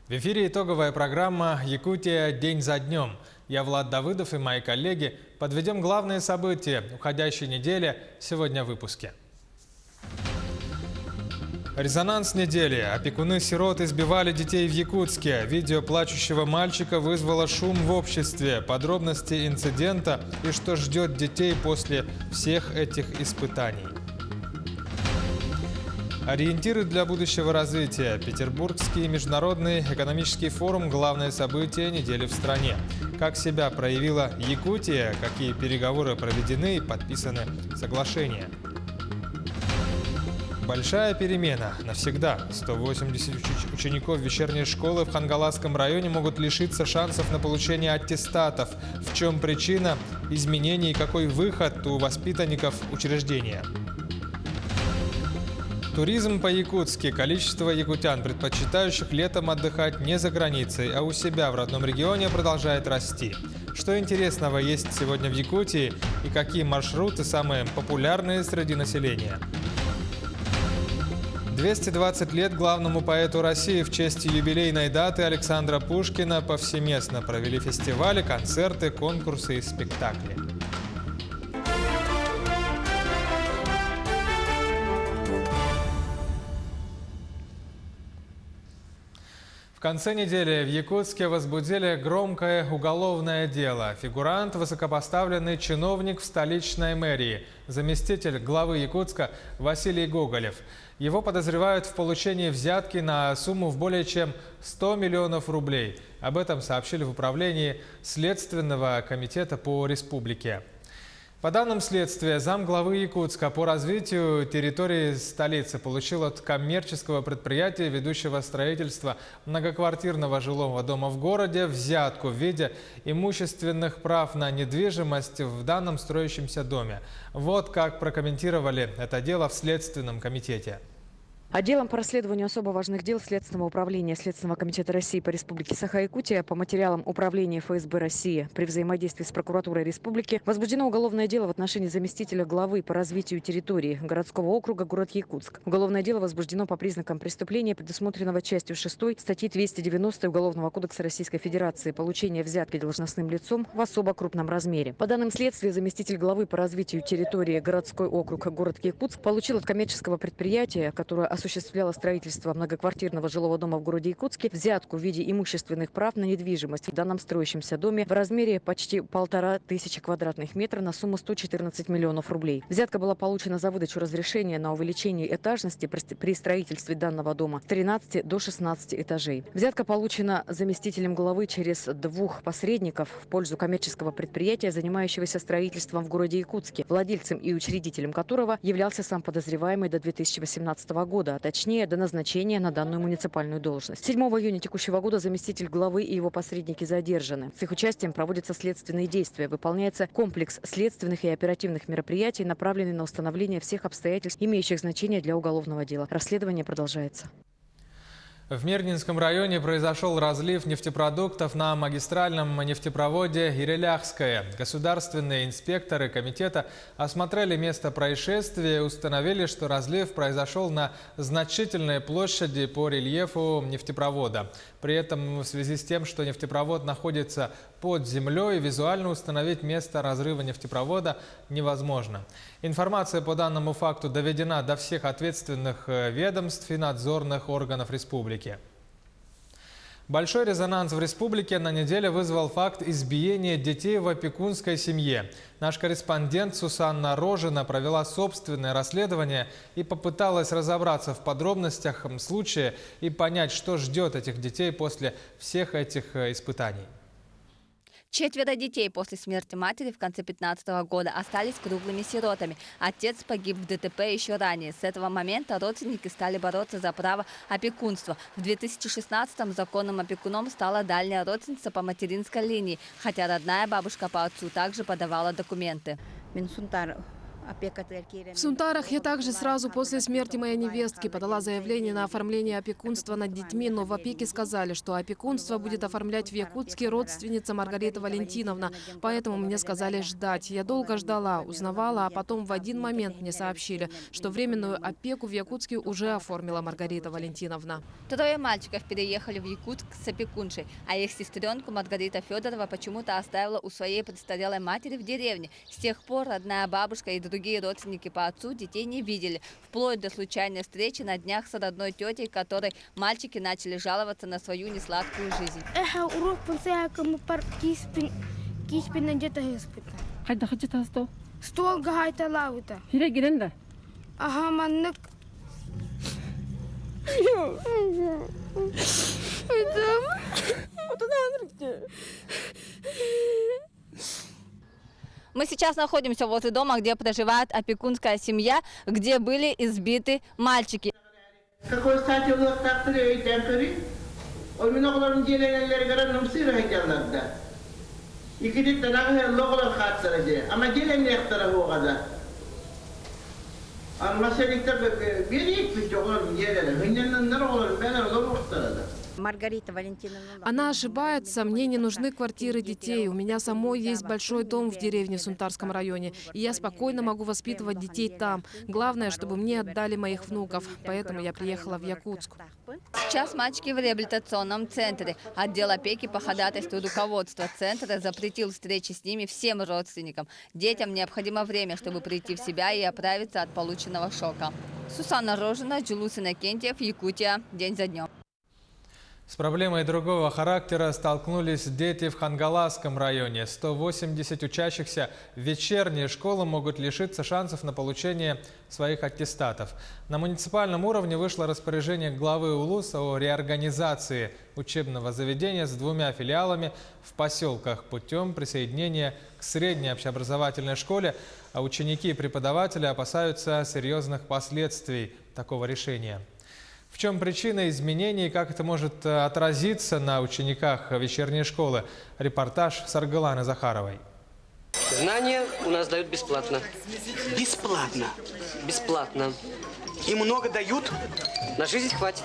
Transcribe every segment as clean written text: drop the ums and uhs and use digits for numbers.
В эфире итоговая программа «Якутия. День за днем». Я Влад Давыдов и мои коллеги подведем главные события уходящей недели сегодня в выпуске. Резонанс недели. Опекуны-сирот избивали детей в Якутске. Видео плачущего мальчика вызвало шум в обществе. Подробности инцидента и что ждет детей после всех этих испытаний. Ориентиры для будущего развития. Петербургский международный экономический форум – главное событие недели в стране. Как себя проявила Якутия, какие переговоры проведены и подписаны соглашения. Большая перемена. Навсегда. 180 учеников вечерней школы в Хангаласском районе могут лишиться шансов на получение аттестатов. В чем причина изменений и какой выход у воспитанников учреждения? Туризм по-якутски. Количество якутян, предпочитающих летом отдыхать не за границей, а у себя в родном регионе, продолжает расти. Что интересного есть сегодня в Якутии и какие маршруты самые популярные среди населения? 220 лет главному поэту России. В честь юбилейной даты Александра Пушкина повсеместно провели фестивали, концерты, конкурсы и спектакли. В конце недели в Якутске возбудили громкое уголовное дело. Фигурант – высокопоставленный чиновник в столичной мэрии, заместитель главы Якутска Василий Гоголев. Его подозревают в получении взятки на сумму в более чем 100 миллионов рублей. Об этом сообщили в управлении Следственного комитета по республике. По данным следствия, замглавы Якутска по развитию территории столицы получил от коммерческого предприятия, ведущего строительство многоквартирного жилого дома в городе, взятку в виде имущественных прав на недвижимость в данном строящемся доме. Вот как прокомментировали это дело в Следственном комитете. Отделом по расследованию особо важных дел Следственного управления Следственного комитета России по Республике Саха-Якутия по материалам Управления ФСБ России при взаимодействии с прокуратурой республики возбуждено уголовное дело в отношении заместителя главы по развитию территории городского округа город Якутск. Уголовное дело возбуждено по признакам преступления, предусмотренного частью 6 статьи 290 Уголовного кодекса Российской Федерации «Получение взятки должностным лицом в особо крупном размере». По данным следствия, заместитель главы по развитию территории городской округ город Якутск получил от коммерческого предприятия, которое осуществляло строительство многоквартирного жилого дома в городе Якутске, взятку в виде имущественных прав на недвижимость в данном строящемся доме в размере почти 1500 квадратных метров на сумму 114 миллионов рублей. Взятка была получена за выдачу разрешения на увеличение этажности при строительстве данного дома с 13 до 16 этажей. Взятка получена заместителем главы через 2 посредников в пользу коммерческого предприятия, занимающегося строительством в городе Якутске, владельцем и учредителем которого являлся сам подозреваемый до 2018 года. А точнее до назначения на данную муниципальную должность. 7 июня текущего года заместитель главы и его посредники задержаны. С их участием проводятся следственные действия. Выполняется комплекс следственных и оперативных мероприятий, направленный на установление всех обстоятельств, имеющих значение для уголовного дела. Расследование продолжается. В Мирнинском районе произошел разлив нефтепродуктов на магистральном нефтепроводе Иреляхское. Государственные инспекторы комитета осмотрели место происшествия и установили, что разлив произошел на значительной площади по рельефу нефтепровода. При этом в связи с тем, что нефтепровод находится под землей, визуально установить место разрыва нефтепровода невозможно. Информация по данному факту доведена до всех ответственных ведомств и надзорных органов республики. Большой резонанс в республике на неделе вызвал факт избиения детей в опекунской семье. Наш корреспондент Сусанна Рожина провела собственное расследование и попыталась разобраться в подробностях случая и понять, что ждет этих детей после всех этих испытаний. 4 детей после смерти матери в конце 2015 года остались круглыми сиротами. Отец погиб в ДТП еще ранее. С этого момента родственники стали бороться за право опекунства. В 2016-м законным опекуном стала дальняя родственница по материнской линии, хотя родная бабушка по отцу также подавала документы. В Сунтарах я также сразу после смерти моей невестки подала заявление на оформление опекунства над детьми, но в опеке сказали, что опекунство будет оформлять в Якутске родственница Маргарита Валентиновна, поэтому мне сказали ждать. Я долго ждала, узнавала, а потом в один момент мне сообщили, что временную опеку в Якутске уже оформила Маргарита Валентиновна. 2 мальчиков переехали в Якутск с опекуншей, а их сестренку Маргарита Федорова почему-то оставила у своей престарелой матери в деревне. С тех пор родная бабушка и другие родственники по отцу детей не видели, вплоть до случайной встречи на днях с родной тетей, которой мальчики начали жаловаться на свою несладкую жизнь. Мы сейчас находимся возле дома, где проживает опекунская семья, где были избиты мальчики. Какой стати улак тактыры өйтен кыри? Ол мен оғларын желенелер гаран нумсыр хайкалларда. Икидит танағы лоғлар хаттары же. Ама желен яқтары оғада. Ал маселиктер берейік біз оғларын желені. Хынненнер оғларын бәлер олар оқтарады. Маргарита Валентиновна. Она ошибается, мне не нужны квартиры детей. У меня самой есть большой дом в деревне в Сунтарском районе. И я спокойно могу воспитывать детей там. Главное, чтобы мне отдали моих внуков. Поэтому я приехала в Якутск. Сейчас мальчики в реабилитационном центре. Отдел опеки по ходатайству руководства центра запретил встречи с ними всем родственникам. Детям необходимо время, чтобы прийти в себя и оправиться от полученного шока. Сусанна Рожина, Джулус Иннокентьев, Якутия. День за днем. С проблемой другого характера столкнулись дети в Хангаласском районе. 180 учащихся в вечерние школы могут лишиться шансов на получение своих аттестатов. На муниципальном уровне вышло распоряжение главы Улуса о реорганизации учебного заведения с 2 филиалами в поселках путем присоединения к средней общеобразовательной школе, а ученики и преподаватели опасаются серьезных последствий такого решения. В чем причина изменений и как это может отразиться на учениках вечерней школы? Репортаж с Аргаланы Захаровой. Знания у нас дают бесплатно. Бесплатно? Бесплатно. И много дают? На жизнь хватит.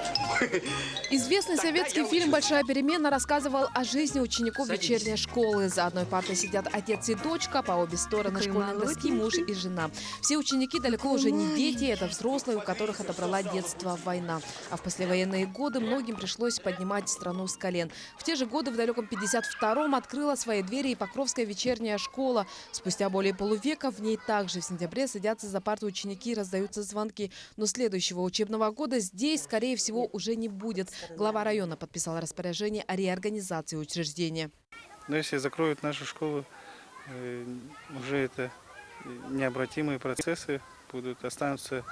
Известный советский фильм «Большая перемена» рассказывал о жизни учеников вечерней школы. За одной партой сидят отец и дочка, по обе стороны школьной доски муж и жена. Все ученики далеко уже не дети, это взрослые, у которых отобрала детство война. А в послевоенные годы многим пришлось поднимать страну с колен. В те же годы в далеком 52-м открыла свои двери и Покровская вечерняя школа. Спустя более полувека в ней также в сентябре садятся за парты ученики и раздаются звонки. Но следующего учебного года здесь, скорее всего, уже не будет. Глава района подписал распоряжение о реорганизации учреждения. Но если закроют нашу школу, уже это необратимые процессы будут, останутся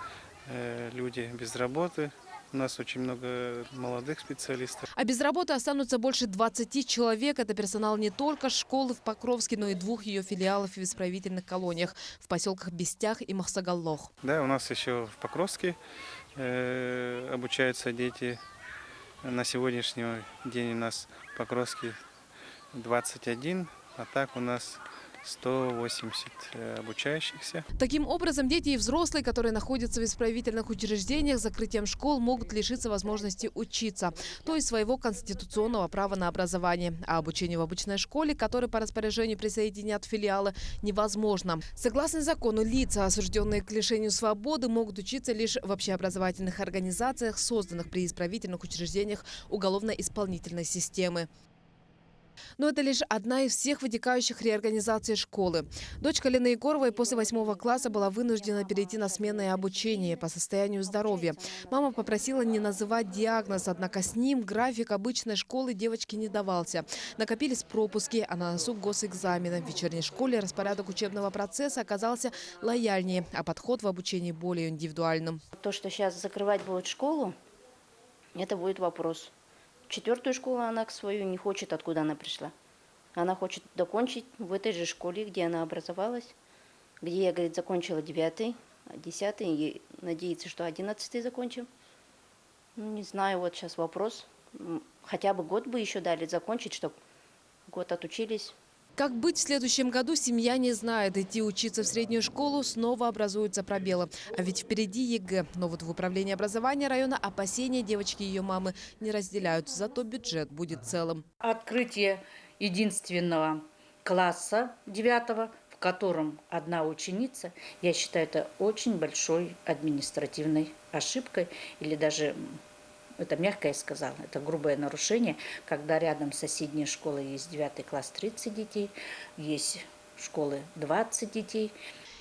люди без работы. У нас очень много молодых специалистов. А без работы останутся больше 20 человек. Это персонал не только школы в Покровске, но и 2 ее филиалов в исправительных колониях в поселках Бестях и Махсагаллох. Да, у нас еще в Покровске обучаются дети. На сегодняшний день у нас в Покровске 21, а так у нас 180 обучающихся. Таким образом, дети и взрослые, которые находятся в исправительных учреждениях, закрытием школ могут лишиться возможности учиться, то есть своего конституционного права на образование. А обучение в обычной школе, которое по распоряжению присоединят филиалы, невозможно. Согласно закону, лица, осужденные к лишению свободы, могут учиться лишь в общеобразовательных организациях, созданных при исправительных учреждениях уголовно-исполнительной системы. Но это лишь одна из всех вытекающих реорганизаций школы. Дочка Лены Егоровой после 8 класса была вынуждена перейти на сменное обучение по состоянию здоровья. Мама попросила не называть диагноз, однако с ним график обычной школы девочке не давался. Накопились пропуски, а на носу госэкзамена. В вечерней школе распорядок учебного процесса оказался лояльнее, а подход в обучении более индивидуальным. То, что сейчас закрывать будут школу, это будет вопрос. 4-ю школу она свою не хочет, откуда она пришла. Она хочет докончить в этой же школе, где она образовалась, где я, говорит, закончила 9-й, 10-й, и надеется, что 11-й закончим. Ну, не знаю, вот сейчас вопрос. Хотя бы год бы еще дали закончить, чтобы год отучились. Как быть в следующем году, семья не знает. Идти учиться в среднюю школу, снова образуются пробелы. А ведь впереди ЕГЭ. Но вот в управлении образования района опасения девочки и ее мамы не разделяют. Зато бюджет будет целым. Открытие единственного класса 9, в котором одна ученица, я считаю, это очень большой административной ошибкой или даже... Это мягко я сказала, это грубое нарушение, когда рядом с соседней школой есть 9 класс 30 детей, есть школы 20 детей.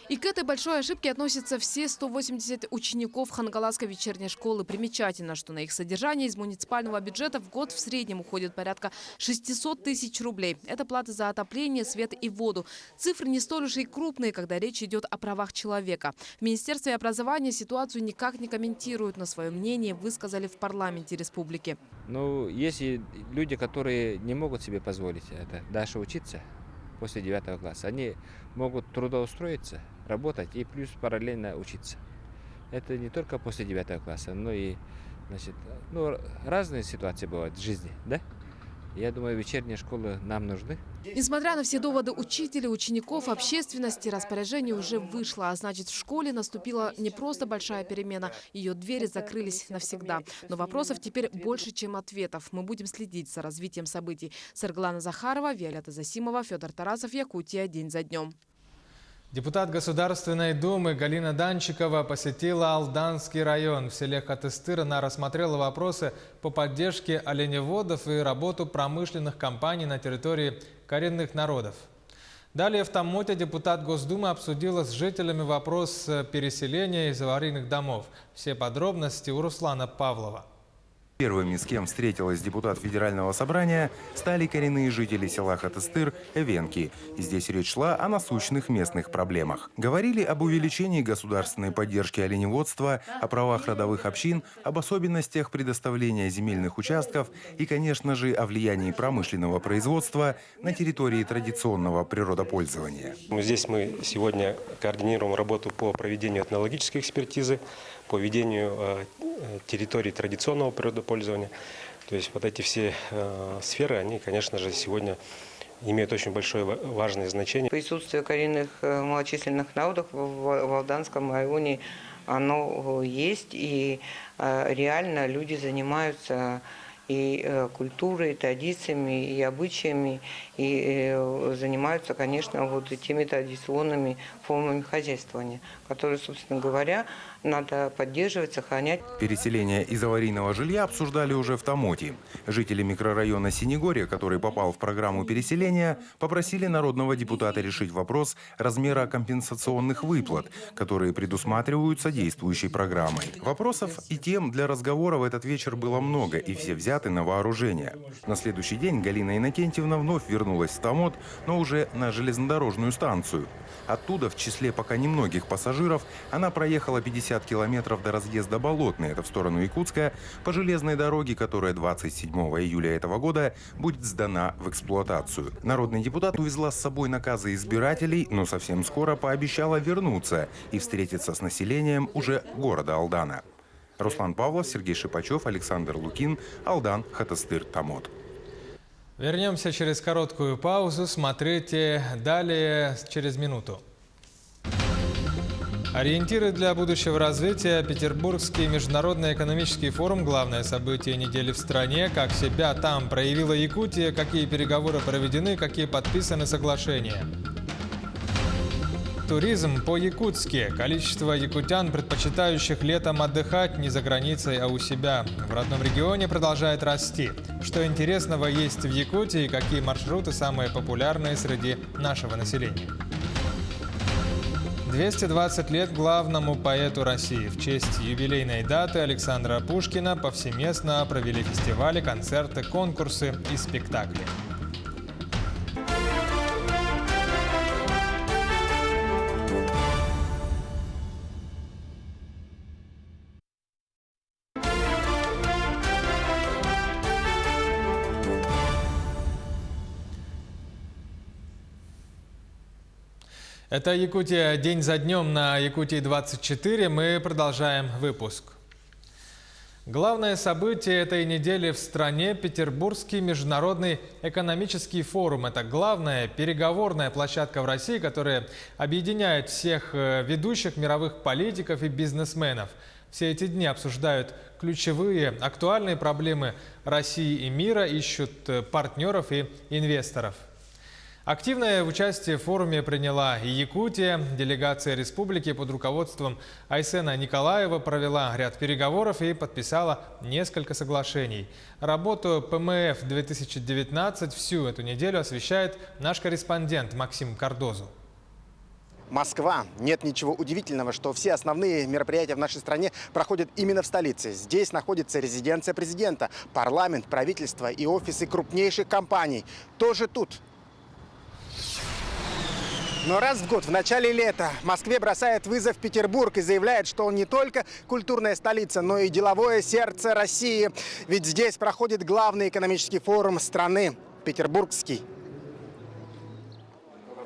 И к этой большой ошибке относятся все 180 учеников Хангаласской вечерней школы. Примечательно, что на их содержание из муниципального бюджета в год в среднем уходит порядка 600 тысяч рублей. Это плата за отопление, свет и воду. Цифры не столь уж и крупные, когда речь идет о правах человека. В Министерстве образования ситуацию никак не комментируют, но свое мнение высказали в парламенте республики. Ну, есть люди, которые не могут себе позволить это, дальше учиться после 9 класса. Они могут трудоустроиться, работать и плюс параллельно учиться. Это не только после 9 класса, но и, значит, разные ситуации бывают в жизни, да? Я думаю, вечерние школы нам нужны. Несмотря на все доводы учителей, учеников, общественности, распоряжение уже вышло. А значит, в школе наступила не просто большая перемена. Ее двери закрылись навсегда. Но вопросов теперь больше, чем ответов. Мы будем следить за развитием событий. Сарглана Захарова, Виолетта Засимова, Федор Тарасов, Якутия. День за днем. Депутат Государственной Думы Галина Данчикова посетила Алданский район. В селе Хатыстыр она рассмотрела вопросы по поддержке оленеводов и работу промышленных компаний на территории коренных народов. Далее в Тамоте депутат Госдумы обсудила с жителями вопрос переселения из аварийных домов. Все подробности у Руслана Павлова. Первыми, с кем встретилась депутат Федерального собрания, стали коренные жители села Хатыстыр – эвенки. Здесь речь шла о насущных местных проблемах. Говорили об увеличении государственной поддержки оленеводства, о правах родовых общин, об особенностях предоставления земельных участков и, конечно же, о влиянии промышленного производства на территории традиционного природопользования. Здесь мы сегодня координируем работу по проведению этнологической экспертизы, по ведению территории традиционного природопользования. То есть вот эти все сферы, они, конечно же, сегодня имеют очень большое важное значение. Присутствие коренных малочисленных народов в Алданском районе, оно есть, и реально люди занимаются и культурой, и традициями, и обычаями, и занимаются, конечно, вот теми традиционными формами хозяйствования, которые, собственно говоря, надо поддерживать, сохранять. Переселение из аварийного жилья обсуждали уже в Тамоте. Жители микрорайона Синегорье, который попал в программу переселения, попросили народного депутата решить вопрос размера компенсационных выплат, которые предусматриваются действующей программой. Вопросов и тем для разговора в этот вечер было много, и все взяты на вооружение. На следующий день Галина Иннокентьевна вновь вернулась в Тамот, но уже на железнодорожную станцию. Оттуда, в числе пока немногих пассажиров, она проехала 50 километров до разъезда Болотный, это в сторону Якутска, по железной дороге, которая 27 июля этого года будет сдана в эксплуатацию. Народный депутат увезла с собой наказы избирателей, но совсем скоро пообещала вернуться и встретиться с населением уже города Алдана. Руслан Павлов, Сергей Шипачев, Александр Лукин, Алдан, Хатыстыр, Тамот. Вернемся через короткую паузу. Смотрите далее через минуту. Ориентиры для будущего развития. Петербургский международный экономический форум – главное событие недели в стране. Как себя там проявила Якутия, какие переговоры проведены, какие подписаны соглашения. Туризм по-якутски. Количество якутян, предпочитающих летом отдыхать не за границей, а у себя, в родном регионе продолжает расти. Что интересного есть в Якутии и какие маршруты самые популярные среди нашего населения. 220 лет главному поэту России. В честь юбилейной даты Александра Пушкина повсеместно провели фестивали, концерты, конкурсы и спектакли. Это Якутия день за днем на Якутии 24. Мы продолжаем выпуск. Главное событие этой недели в стране – Петербургский международный экономический форум. Это главная переговорная площадка в России, которая объединяет всех ведущих мировых политиков и бизнесменов. Все эти дни обсуждают ключевые, актуальные проблемы России и мира, ищут партнеров и инвесторов. Активное участие в форуме приняла и Якутия. Делегация республики под руководством Айсена Николаева провела ряд переговоров и подписала несколько соглашений. Работу ПМФ-2019 всю эту неделю освещает наш корреспондент Максим Кардозу. Москва. Нет ничего удивительного, что все основные мероприятия в нашей стране проходят именно в столице. Здесь находится резиденция президента, парламент, правительство и офисы крупнейших компаний. Тоже тут. Но раз в год, в начале лета, Москве бросает вызов Петербург и заявляет, что он не только культурная столица, но и деловое сердце России. Ведь здесь проходит главный экономический форум страны – Петербургский.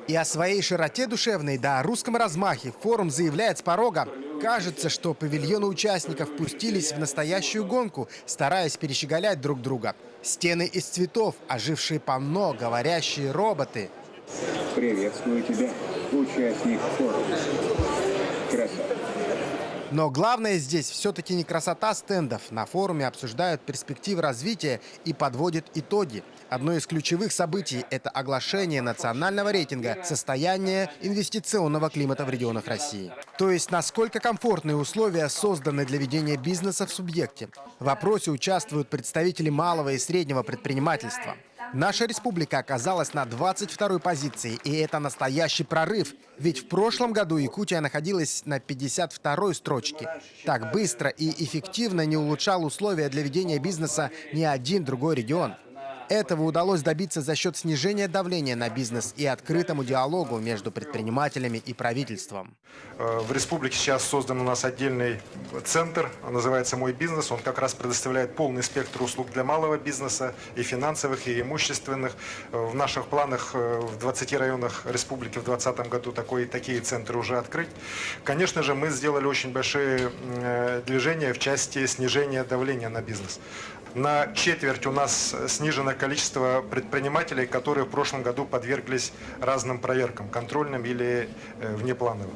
И о своей широте душевной, да о русском размахе форум заявляет с порога. Кажется, что павильоны участников пустились в настоящую гонку, стараясь перещеголять друг друга. Стены из цветов, ожившие панно, говорящие роботы. Приветствую тебя, участник форума. Красавец. Но главное здесь все-таки не красота стендов. На форуме обсуждают перспективы развития и подводят итоги. Одно из ключевых событий – это оглашение национального рейтинга состояния инвестиционного климата в регионах России. То есть, насколько комфортные условия созданы для ведения бизнеса в субъекте. В опросе участвуют представители малого и среднего предпринимательства. Наша республика оказалась на 22-й позиции, и это настоящий прорыв. Ведь в прошлом году Якутия находилась на 52-й строчке. Так быстро и эффективно не улучшал условия для ведения бизнеса ни один другой регион. Этого удалось добиться за счет снижения давления на бизнес и открытому диалогу между предпринимателями и правительством. В республике сейчас создан у нас отдельный центр, он называется «Мой бизнес». Он как раз предоставляет полный спектр услуг для малого бизнеса, и финансовых, и имущественных. В наших планах в 20 районах республики в 2020 году такие центры уже открыть. Конечно же, мы сделали очень большие движения в части снижения давления на бизнес. На четверть у нас снижено количество предпринимателей, которые в прошлом году подверглись разным проверкам, контрольным или внеплановым.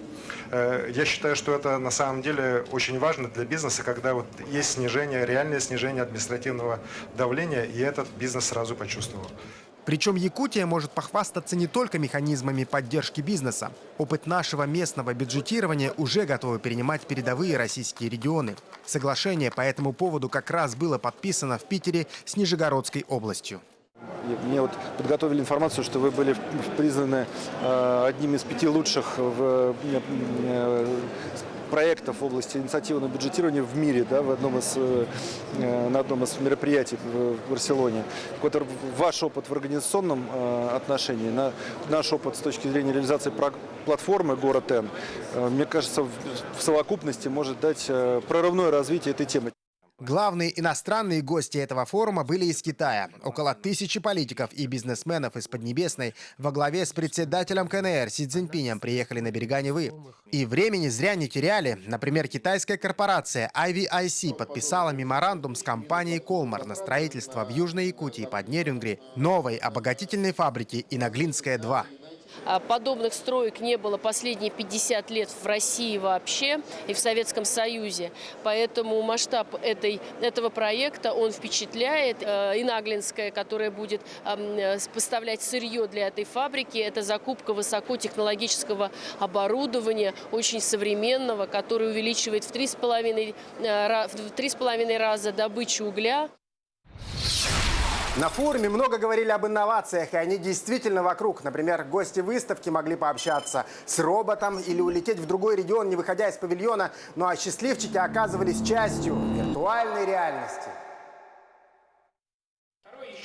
Я считаю, что это на самом деле очень важно для бизнеса, когда вот есть снижение, реальное снижение административного давления, и этот бизнес сразу почувствовал. Причем Якутия может похвастаться не только механизмами поддержки бизнеса. Опыт нашего местного бюджетирования уже готовы перенимать передовые российские регионы. Соглашение по этому поводу как раз было подписано в Питере с Нижегородской областью. Мне вот подготовили информацию, что вы были признаны одним из 5 лучших проектов в области инициативного бюджетирования в мире, да, на одном из мероприятий в Барселоне. Вот ваш опыт в организационном отношении, наш опыт с точки зрения реализации платформы «Город Н», мне кажется, в совокупности может дать прорывное развитие этой темы. Главные иностранные гости этого форума были из Китая. Около 1000 политиков и бизнесменов из Поднебесной во главе с председателем КНР Си Цзиньпинем приехали на берега Невы. И времени зря не теряли. Например, китайская корпорация IVIC подписала меморандум с компанией «Колмар» на строительство в Южной Якутии под Нерюнгри новой обогатительной фабрики «Иноглинская-2». Подобных строек не было последние 50 лет в России вообще и в Советском Союзе. Поэтому масштаб этого проекта, он впечатляет. Иноглинская, которая будет поставлять сырье для этой фабрики, это закупка высокотехнологического оборудования, очень современного, которое увеличивает в 3,5 раза добычу угля. На форуме много говорили об инновациях, и они действительно вокруг. Например, гости выставки могли пообщаться с роботом или улететь в другой регион, не выходя из павильона. Ну а счастливчики оказывались частью виртуальной реальности.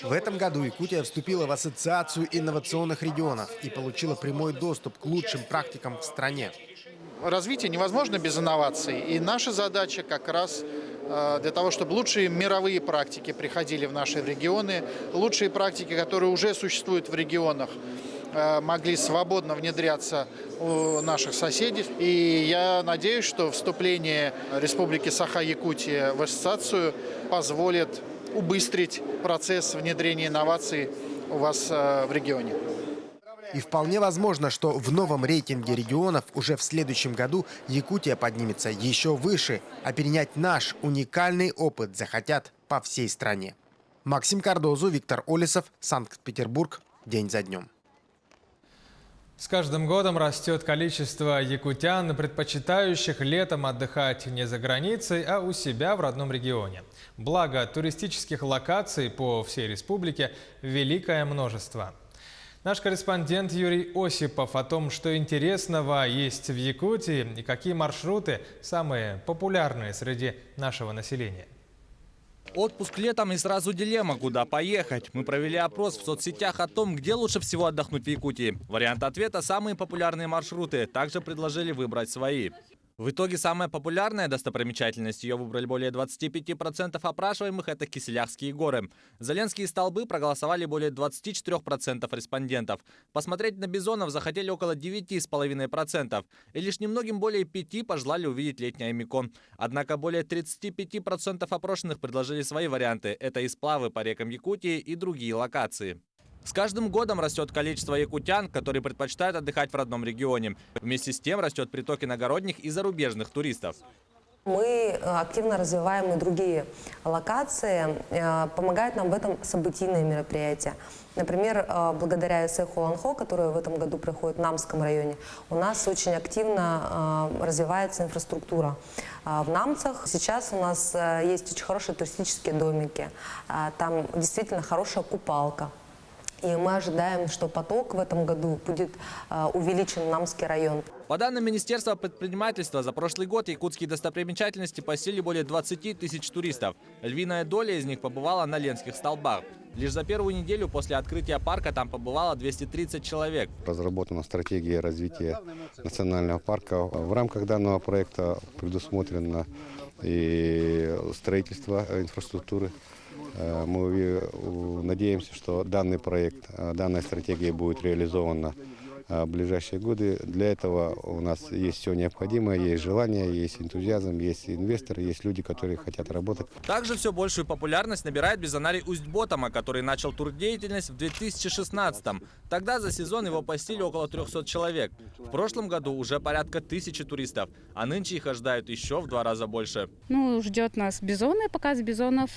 В этом году Якутия вступила в Ассоциацию инновационных регионов и получила прямой доступ к лучшим практикам в стране. Развитие невозможно без инноваций. И наша задача как раз для того, чтобы лучшие мировые практики приходили в наши регионы, лучшие практики, которые уже существуют в регионах, могли свободно внедряться у наших соседей. И я надеюсь, что вступление Республики Саха-Якутия в ассоциацию позволит убыстрить процесс внедрения инноваций у вас в регионе. И вполне возможно, что в новом рейтинге регионов уже в следующем году Якутия поднимется еще выше, а перенять наш уникальный опыт захотят по всей стране. Максим Кардозу, Виктор Олесов, Санкт-Петербург. День за днем. С каждым годом растет количество якутян, предпочитающих летом отдыхать не за границей, а у себя в родном регионе. Благо, туристических локаций по всей республике великое множество. Наш корреспондент Юрий Осипов о том, что интересного есть в Якутии и какие маршруты самые популярные среди нашего населения. Отпуск летом и сразу дилемма, куда поехать. Мы провели опрос в соцсетях о том, где лучше всего отдохнуть в Якутии. Вариант ответа – самые популярные маршруты. Также предложили выбрать свои. В итоге самая популярная достопримечательность, ее выбрали более 25% опрашиваемых, это Киселяхские горы. За Ленские столбы проголосовали более 24% респондентов. Посмотреть на бизонов захотели около 9,5%. И лишь немногим более 5% пожелали увидеть летний Аймикон. Однако более 35% опрошенных предложили свои варианты. Это и сплавы по рекам Якутии и другие локации. С каждым годом растет количество якутян, которые предпочитают отдыхать в родном регионе. Вместе с тем растет приток иногородних и зарубежных туристов. Мы активно развиваем и другие локации. Помогают нам в этом событийные мероприятия. Например, благодаря СЭ Холанхо, которая в этом году проходит в Намском районе, у нас очень активно развивается инфраструктура. В Намцах сейчас у нас есть очень хорошие туристические домики. Там действительно хорошая купалка. И мы ожидаем, что поток в этом году будет увеличен в Намский район. По данным Министерства предпринимательства, за прошлый год якутские достопримечательности посетили более 20 тысяч туристов. Львиная доля из них побывала на Ленских столбах. Лишь за первую неделю после открытия парка там побывало 230 человек. Разработана стратегия развития национального парка. В рамках данного проекта предусмотрено и строительство инфраструктуры. Мы надеемся, что данный проект, данная стратегия будет реализована в ближайшие годы. Для этого у нас есть все необходимое, есть желание, есть энтузиазм, есть инвесторы, есть люди, которые хотят работать. Также все большую популярность набирает Безонарий Усть-Ботома, который начал турдеятельность в 2016-м. Тогда за сезон его посетили около 300 человек. В прошлом году уже порядка 1000 туристов, а нынче их ожидают еще в 2 раза больше. Ждет нас бизоны, показ бизонов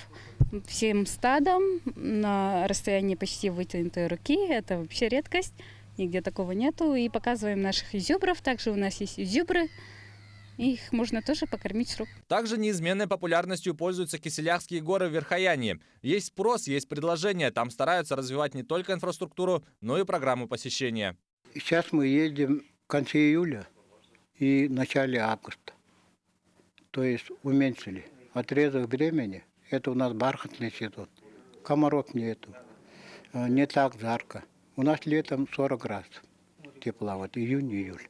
всем стадом на расстоянии почти вытянутой руки. Это вообще редкость. Нигде такого нету. И показываем наших изюбров. Также у нас есть изюбры. Их можно тоже покормить с рук. Также неизменной популярностью пользуются Киселяхские горы в Верхоянии. Есть спрос, есть предложение. Там стараются развивать не только инфраструктуру, но и программу посещения. Сейчас мы едем в конце июля и в начале августа. То есть уменьшили отрезок времени. Это у нас бархатный сезон. Комаров нету. Не так жарко. У нас летом 40 градусов тепла, вот июнь-июль.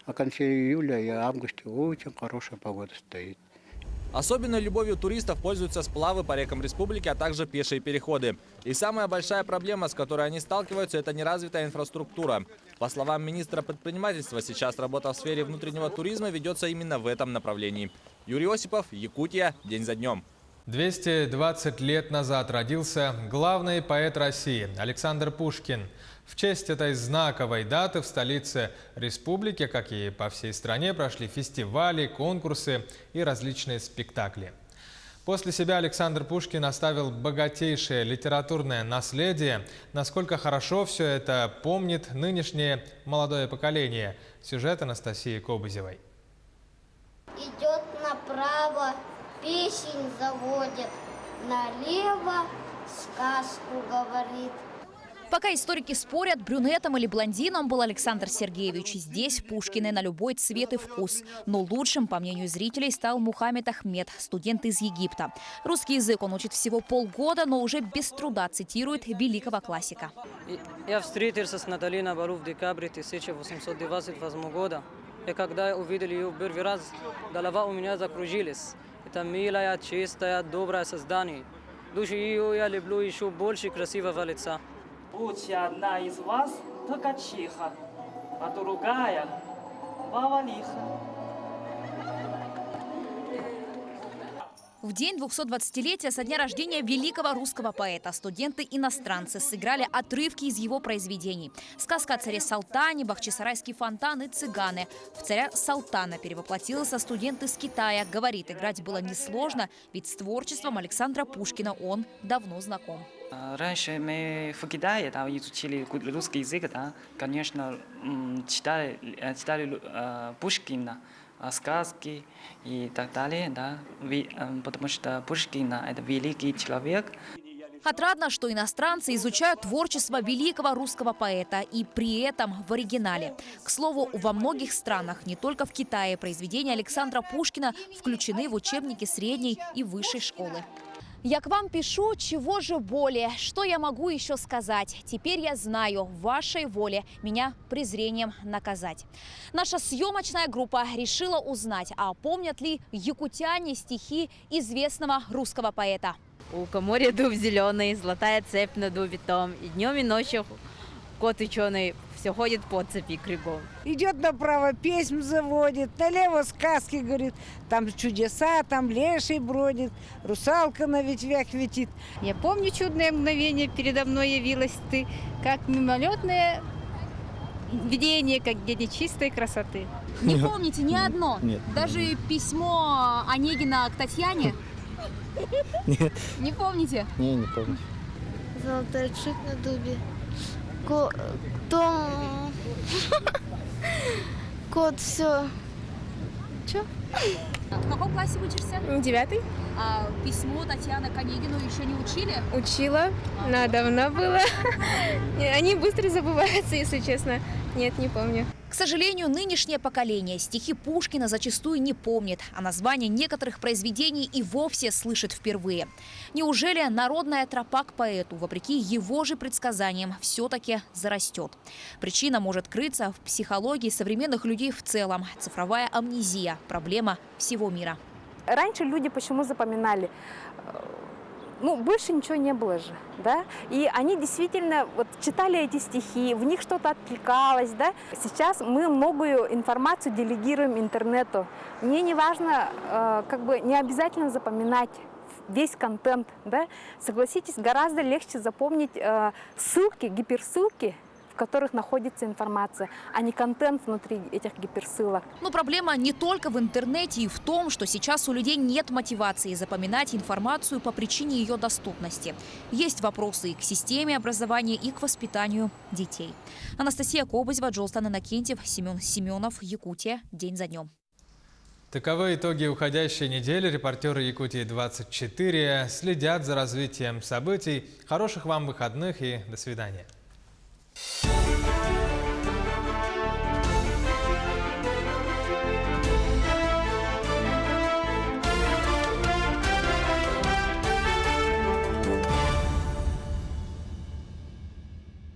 А в конце июля и августа очень хорошая погода стоит. Особенной любовью туристов пользуются сплавы по рекам республики, а также пешие переходы. И самая большая проблема, с которой они сталкиваются, это неразвитая инфраструктура. По словам министра предпринимательства, сейчас работа в сфере внутреннего туризма ведется именно в этом направлении. Юрий Осипов, Якутия, день за днем. 220 лет назад родился главный поэт России Александр Пушкин. В честь этой знаковой даты в столице республики, как и по всей стране, прошли фестивали, конкурсы и различные спектакли. После себя Александр Пушкин оставил богатейшее литературное наследие. Насколько хорошо все это помнит нынешнее молодое поколение. Сюжет Анастасии Кобызевой. Идет направо, песень заводит, налево сказку говорит. Пока историки спорят, брюнетом или блондином был Александр Сергеевич. Здесь Пушкины на любой цвет и вкус. Но лучшим, по мнению зрителей, стал Мухаммед Ахмед, студент из Египта. Русский язык он учит всего полгода, но уже без труда цитирует великого классика. Я встретился с Натальей на балу в декабре 1828 года. И когда увидел ее в первый раз, голова у меня закружилась. Это милое, чистое, доброе создание. Душу ее я люблю еще больше красивого лица. Будь одна из вас, ткачиха, а другая повалиха. В день 220-летия со дня рождения великого русского поэта студенты-иностранцы сыграли отрывки из его произведений. Сказка о царе Салтане, Бахчисарайский фонтан и цыганы. В царя Салтана перевоплотился студент из Китая. Говорит, играть было несложно, ведь с творчеством Александра Пушкина он давно знаком. Раньше мы в Китае изучили русский язык, конечно, читали Пушкина, сказки и так далее, потому что Пушкин – это великий человек. Отрадно, что иностранцы изучают творчество великого русского поэта и при этом в оригинале. К слову, во многих странах, не только в Китае, произведения Александра Пушкина включены в учебники средней и высшей школы. Я к вам пишу, чего же более, что я могу еще сказать. Теперь я знаю, в вашей воле меня презрением наказать. Наша съемочная группа решила узнать, а помнят ли якутяне стихи известного русского поэта. У коморья дуб зеленый, золотая цепь на дубе том, и днем и ночью кот ученый все ходит по цепи кругом. Идет направо, песнь заводит, налево сказки говорит, там чудеса, там леший бродит, русалка на ветвях летит. Я помню чудное мгновение, передо мной явилась ты, как мимолетное видение, как гений чистой красоты. Не помните ни одно? Нет. Даже письмо Онегина к Татьяне? Нет. Не помните? Не помню. Золотой шик на дубе. Кот все. Че? В каком классе учишься? 9. А письмо Татьяны к Онегину еще не учили? Учила, но давно было. Они быстро забываются, если честно. Нет, не помню. К сожалению, нынешнее поколение стихи Пушкина зачастую не помнит, а название некоторых произведений и вовсе слышит впервые. Неужели народная тропа к поэту, вопреки его же предсказаниям, все-таки зарастет? Причина может крыться в психологии современных людей в целом. Цифровая амнезия – проблема всего мира. Раньше люди почему запоминали? Больше ничего не было же, да? И они действительно читали эти стихи, в них что-то откликалось, да? Сейчас мы многую информацию делегируем интернету. Мне не важно, не обязательно запоминать весь контент, да? Согласитесь, гораздо легче запомнить ссылки, гиперссылки, в которых находится информация, а не контент внутри этих гиперссылок. Но проблема не только в интернете и в том, что сейчас у людей нет мотивации запоминать информацию по причине ее доступности. Есть вопросы и к системе образования, и к воспитанию детей. Анастасия Кобызева, Джолстан Иннокентьев, Семен Семенов, Якутия. День за днем. Таковы итоги уходящей недели. Репортеры Якутии-24 следят за развитием событий. Хороших вам выходных и до свидания.